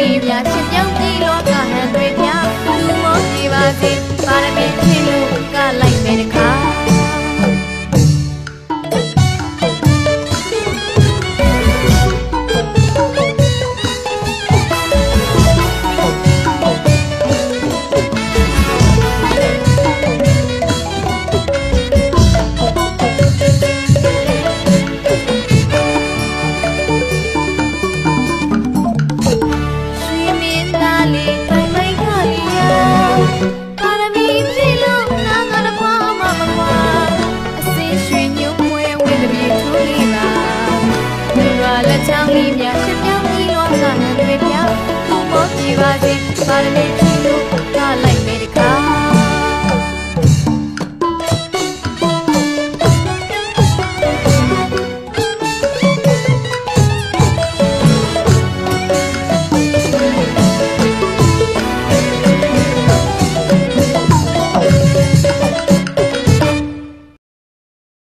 လေးများချစ်ပြောင်းပြီးလောကဟန်တွေပြလူမောကြည်ပါစေပါရမီဖြည့်လို့ကလိုက်မယ်တခါချောင်းလေးများချစ်ပြောင်းပြီးလောကဟန်တွေပြလူမောကြည်ပါစေပါရမီ